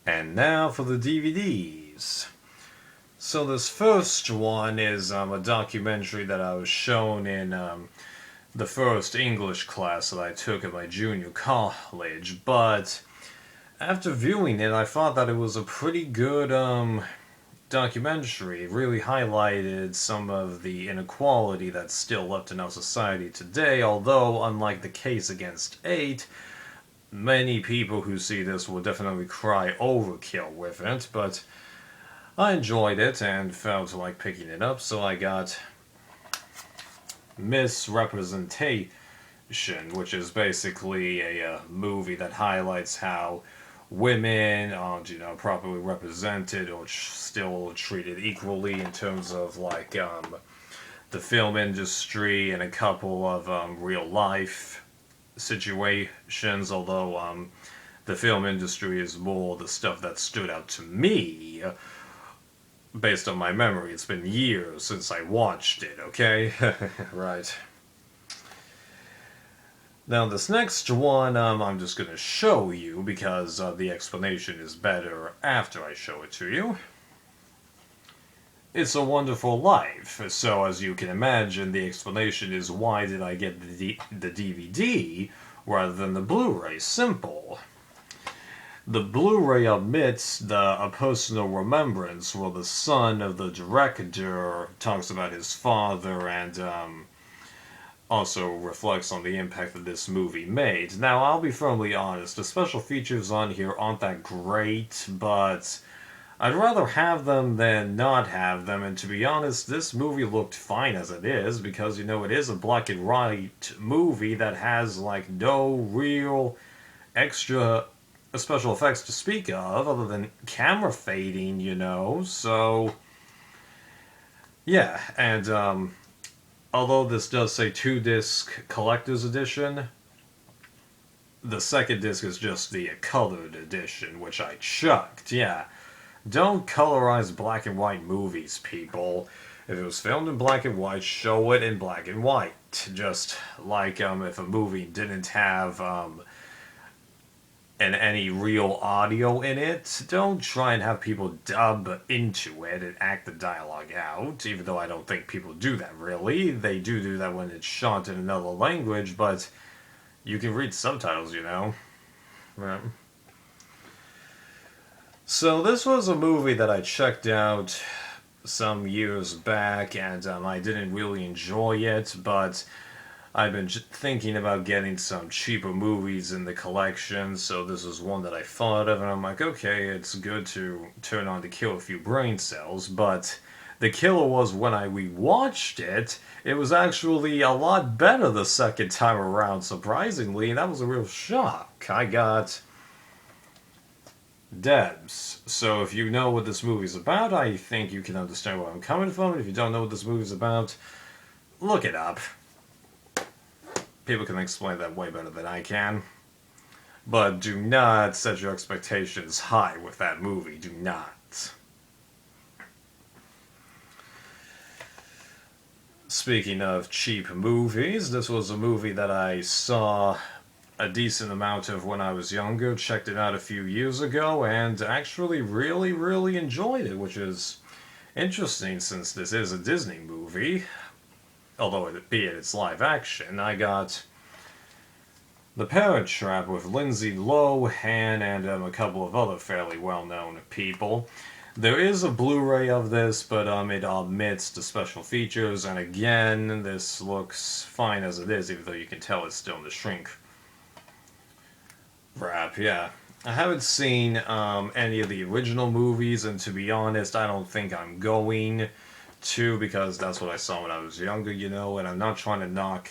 And now for the DVDs. So this first one is a documentary that I was shown in the first English class that I took at my junior college, but after viewing it, I thought that it was a pretty good documentary. It really highlighted some of the inequality that's still left in our society today, although, unlike the case against 8, many people who see this will definitely cry overkill with it, but I enjoyed it and felt like picking it up, so I got Misrepresentation, which is basically a movie that highlights how women aren't, properly represented or still treated equally in terms of the film industry and a couple of real life situations. Although the film industry is more the stuff that stood out to me based on my memory. It's been years since I watched it. Okay, right. Now this next one, I'm just going to show you because the explanation is better after I show it to you. It's a Wonderful Life. So as you can imagine, the explanation is why did I get the DVD rather than the Blu-ray? Simple. The Blu-ray omits a personal remembrance where the son of the director talks about his father and also reflects on the impact that this movie made. Now, I'll be firmly honest, the special features on here aren't that great, but I'd rather have them than not have them, and to be honest, this movie looked fine as it is, because, it is a black and white movie that has, no real extra special effects to speak of, other than camera fading, so... Yeah, and, although this does say 2-disc collector's edition, the second disc is just the colored edition, which I chucked. Yeah, don't colorize black and white movies, people. If it was filmed in black and white, show it in black and white. Just like if a movie didn't have any real audio in it, don't try and have people dub into it and act the dialogue out, even though I don't think people do that really. They do that when it's shot in another language, but you can read subtitles, Right. So this was a movie that I checked out some years back, and I didn't really enjoy it, but I've been thinking about getting some cheaper movies in the collection, so this is one that I thought of, and I'm like, okay, it's good to turn on to kill a few brain cells, but the killer was when I rewatched it, it was actually a lot better the second time around, surprisingly, and that was a real shock. I got D.E.B.S. So if you know what this movie's about, I think you can understand where I'm coming from. If you don't know what this movie's about, look it up. People can explain that way better than I can. But do not set your expectations high with that movie. Do not. Speaking of cheap movies, this was a movie that I saw a decent amount of when I was younger, checked it out a few years ago, and actually really, really enjoyed it, which is interesting since this is a Disney movie. Although it be it's live action, I got The Parent Trap with Lindsay Lohan and a couple of other fairly well-known people. There is a Blu-ray of this, but it omits the special features, and again, this looks fine as it is, even though you can tell it's still in the shrink wrap, yeah. I haven't seen any of the original movies, and to be honest, I don't think I'm going to, because that's what I saw when I was younger, and I'm not trying to knock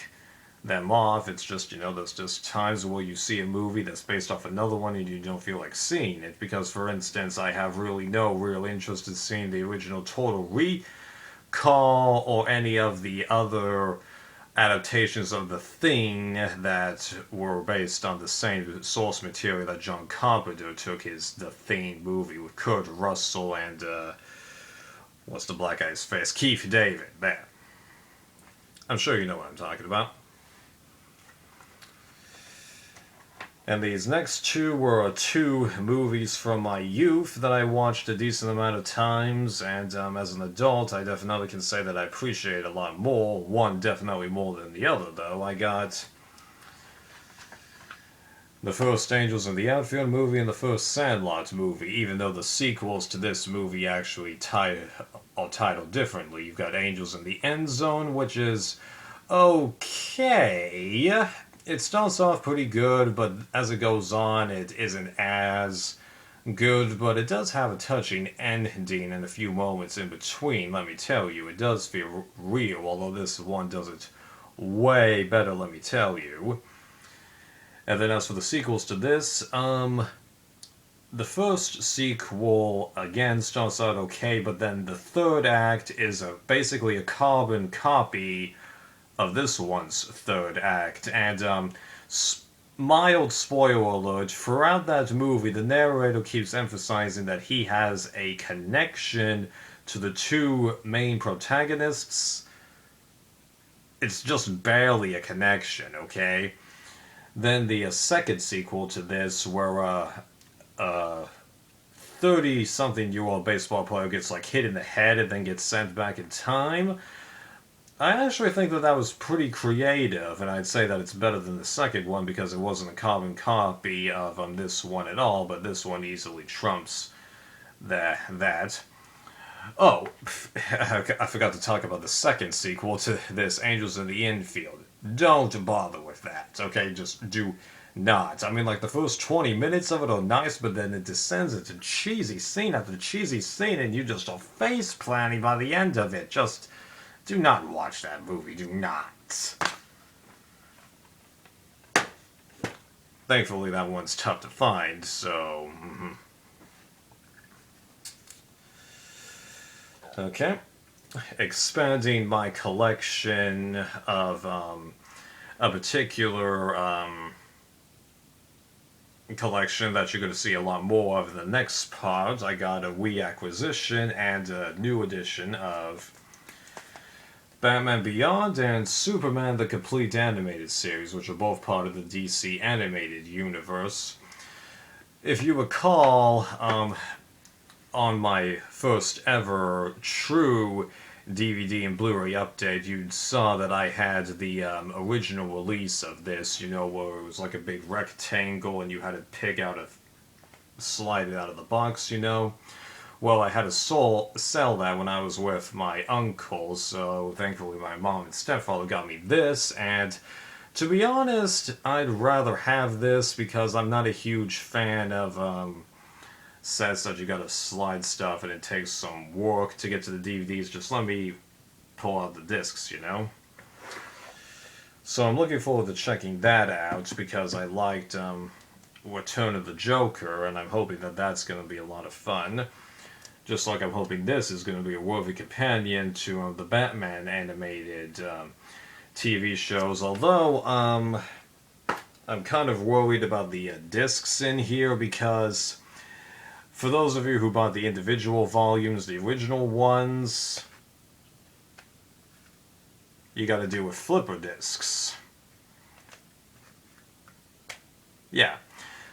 them off. It's just, there's just times where you see a movie that's based off another one and you don't feel like seeing it, because, for instance, I have really no real interest in seeing the original Total Recall or any of the other adaptations of The Thing that were based on the same source material that John Carpenter took his The Thing movie with Kurt Russell and what's the black guy's face? Keith David. There. I'm sure you know what I'm talking about. And these next two were two movies from my youth that I watched a decent amount of times, and as an adult, I definitely can say that I appreciate a lot more. One definitely more than the other, though. I got the first Angels in the Outfield movie and the first Sandlot movie, even though the sequels to this movie actually are titled differently. You've got Angels in the End Zone, which is okay. It starts off pretty good, but as it goes on, it isn't as good, but it does have a touching ending and a few moments in between, let me tell you. It does feel real, although this one does it way better, let me tell you. And then as for the sequels to this, the first sequel, again, starts out okay, but then the third act is basically a carbon copy of this one's third act. And, mild spoiler alert, throughout that movie, the narrator keeps emphasizing that he has a connection to the two main protagonists. It's just barely a connection, okay? Then the second sequel to this, where a 30-something-year-old baseball player gets like hit in the head and then gets sent back in time. I actually think that that was pretty creative, and I'd say that it's better than the second one because it wasn't a carbon copy of this one at all, but this one easily trumps that. Oh, I forgot to talk about the second sequel to this, Angels in the Infield. Don't bother with that, okay? Just do not. I mean, like, the first 20 minutes of it are nice, but then it descends into cheesy scene after cheesy scene, and you just are face planting by the end of it. Just do not watch that movie. Do not. Thankfully, that one's tough to find, so... Okay. Expanding my collection of a particular collection that you're going to see a lot more of in the next part. I got a Wii acquisition and a new edition of Batman Beyond and Superman the Complete Animated Series, which are both part of the DC Animated Universe. If you recall, on my first ever true DVD and Blu-ray update, you saw that I had the original release of this, you know, where it was like a big rectangle and you had to slide it out of the box, you know. Well, I had to sell that when I was with my uncle, so thankfully my mom and stepfather got me this, and to be honest, I'd rather have this because I'm not a huge fan of sets that you gotta slide stuff and it takes some work to get to the DVDs. Just let me pull out the discs, you know? So I'm looking forward to checking that out because I liked Return of the Joker, and I'm hoping that that's going to be a lot of fun. Just like I'm hoping this is going to be a worthy companion to the Batman animated TV shows. Although, I'm kind of worried about the discs in here because for those of you who bought the individual volumes, the original ones, you gotta deal with flipper discs. Yeah.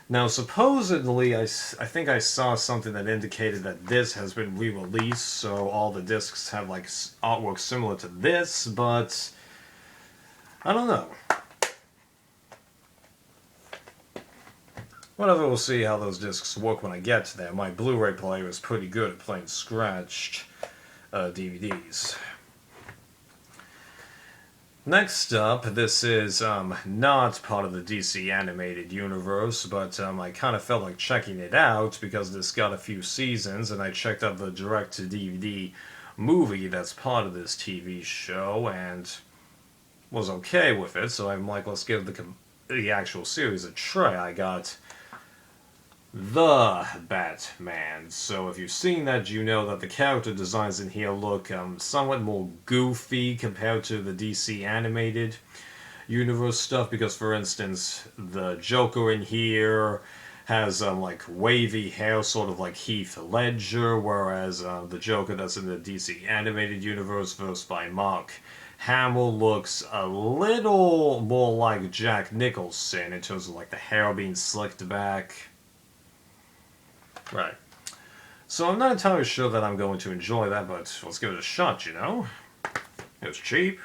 Now, supposedly, I think I saw something that indicated that this has been re-released, so all the discs have, like, artwork similar to this, but I don't know. Whatever, we'll see how those discs work when I get to there. My Blu-ray player is pretty good at playing scratched DVDs. Next up, this is not part of the DC Animated Universe, but I kind of felt like checking it out because this got a few seasons, and I checked out the direct-to-DVD movie that's part of this TV show, and was okay with it, so I'm like, let's give the actual series a try. I got The Batman. So if you've seen that, you know that the character designs in here look somewhat more goofy compared to the DC animated universe stuff, because for instance, the Joker in here has like wavy hair, sort of like Heath Ledger, whereas the Joker that's in the DC animated universe, voiced by Mark Hamill looks a little more like Jack Nicholson in terms of like the hair being slicked back. Right. So I'm not entirely sure that I'm going to enjoy that, but let's give it a shot, you know? It was cheap.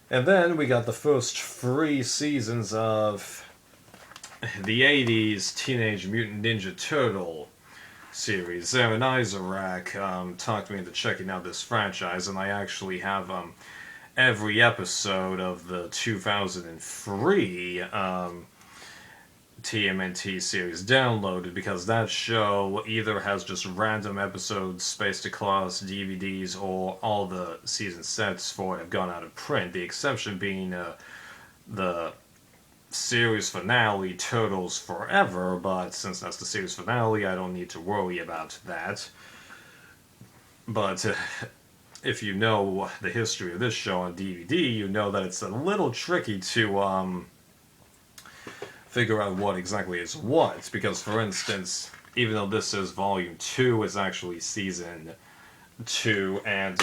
And then we got the first 3 seasons of the 80s Teenage Mutant Ninja Turtle series. Aaron Isaac talked me into checking out this franchise, and I actually have every episode of the 2003 TMNT series downloaded, because that show either has just random episodes spaced across DVDs, or all the season sets for it have gone out of print. The exception being the series finale, Turtles Forever, but since that's the series finale, I don't need to worry about that. But if you know the history of this show on DVD, you know that it's a little tricky to figure out what exactly is what, because for instance, even though this is volume 2, it's actually season 2, and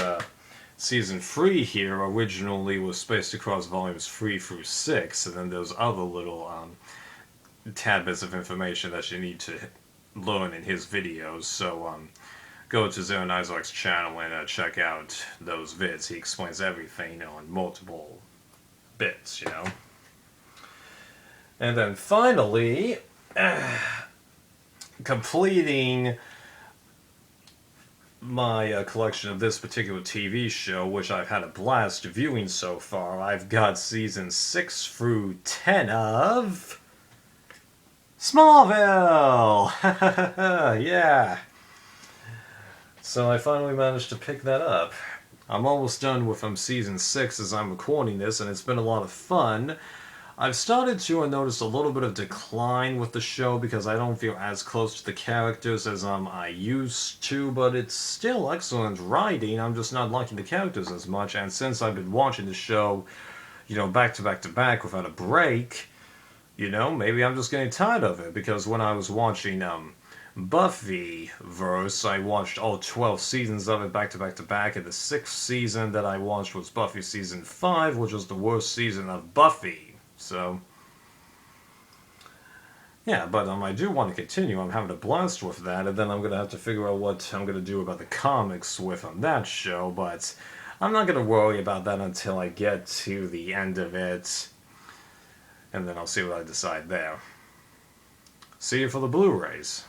season 3 here originally was spaced across volumes 3 through 6, and then there's other little tad bits of information that you need to learn in his videos, so go to Aaron Isaac's channel and check out those vids. He explains everything on multiple bits, you know. And then finally, completing my collection of this particular TV show, which I've had a blast viewing so far, I've got seasons 6 through 10 of Smallville! Yeah! So I finally managed to pick that up. I'm almost done with season 6 as I'm recording this, and it's been a lot of fun. I've started to notice a little bit of decline with the show because I don't feel as close to the characters as I used to, but it's still excellent writing. I'm just not liking the characters as much, and since I've been watching the show, you know, back to back to back without a break, you know, maybe I'm just getting tired of it, because when I was watching Buffyverse, I watched all 12 seasons of it back to back to back, and the 6th season that I watched was Buffy season 5, which was the worst season of Buffy. So, yeah, but I do want to continue. I'm having a blast with that, and then I'm going to have to figure out what I'm going to do about the comics with that show, but I'm not going to worry about that until I get to the end of it, and then I'll see what I decide there. See you for the Blu-rays.